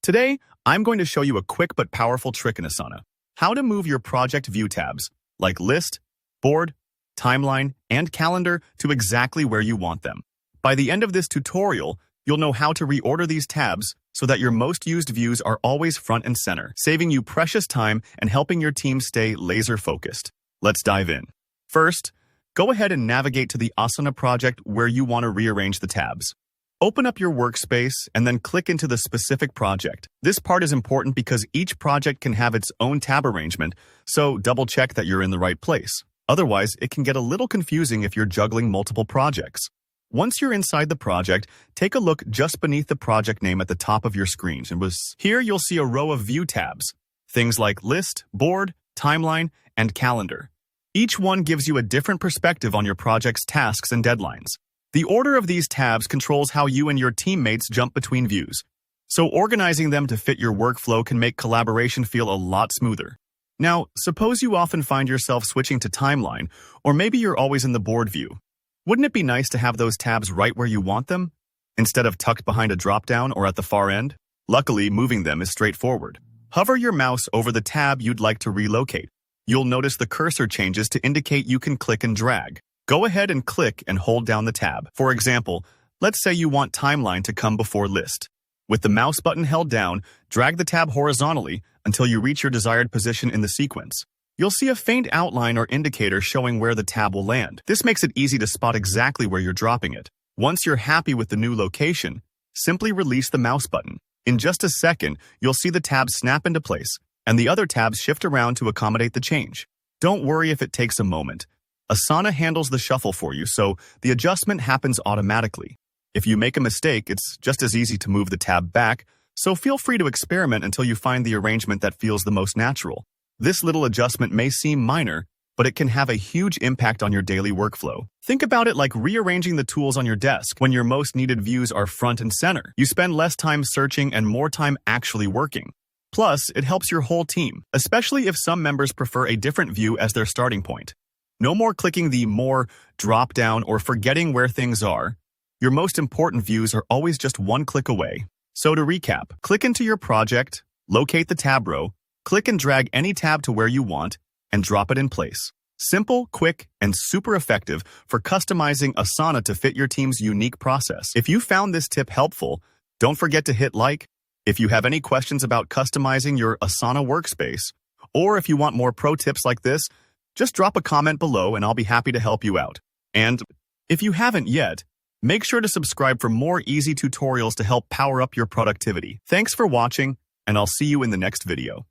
Today, I'm going to show you a quick but powerful trick in Asana. How to move your project view tabs, like List, Board, Timeline, and Calendar, to exactly where you want them. By the end of this tutorial, you'll know how to reorder these tabs so that your most used views are always front and center, saving you precious time and helping your team stay laser-focused. Let's dive in. First, go ahead and navigate to the Asana project where you want to rearrange the tabs. Open up your workspace and then click into the specific project. This part is important because each project can have its own tab arrangement, so double-check that you're in the right place. Otherwise, it can get a little confusing if you're juggling multiple projects. Once you're inside the project, take a look just beneath the project name at the top of your screen. Here you'll see a row of view tabs, things like List, Board, Timeline, and Calendar. Each one gives you a different perspective on your project's tasks and deadlines. The order of these tabs controls how you and your teammates jump between views, so organizing them to fit your workflow can make collaboration feel a lot smoother. Now, suppose you often find yourself switching to Timeline, or maybe you're always in the Board view. Wouldn't it be nice to have those tabs right where you want them, instead of tucked behind a drop-down or at the far end? Luckily, moving them is straightforward. Hover your mouse over the tab you'd like to relocate. You'll notice the cursor changes to indicate you can click and drag. Go ahead and click and hold down the tab. For example, let's say you want Timeline to come before List. With the mouse button held down, drag the tab horizontally until you reach your desired position in the sequence. You'll see a faint outline or indicator showing where the tab will land. This makes it easy to spot exactly where you're dropping it. Once you're happy with the new location, simply release the mouse button. In just a second, you'll see the tabs snap into place, and the other tabs shift around to accommodate the change. Don't worry if it takes a moment. Asana handles the shuffle for you, so the adjustment happens automatically. If you make a mistake, it's just as easy to move the tab back, so feel free to experiment until you find the arrangement that feels the most natural. This little adjustment may seem minor, but it can have a huge impact on your daily workflow. Think about it like rearranging the tools on your desk. When your most needed views are front and center, you spend less time searching and more time actually working. Plus, it helps your whole team, especially if some members prefer a different view as their starting point. No more clicking the More, drop-down, or forgetting where things are. Your most important views are always just one click away. So to recap, click into your project, locate the tab row, click and drag any tab to where you want, and drop it in place. Simple, quick, and super effective for customizing Asana to fit your team's unique process. If you found this tip helpful, don't forget to hit like. If you have any questions about customizing your Asana workspace, or if you want more pro tips like this, just drop a comment below and I'll be happy to help you out. And if you haven't yet, make sure to subscribe for more easy tutorials to help power up your productivity. Thanks for watching, and I'll see you in the next video.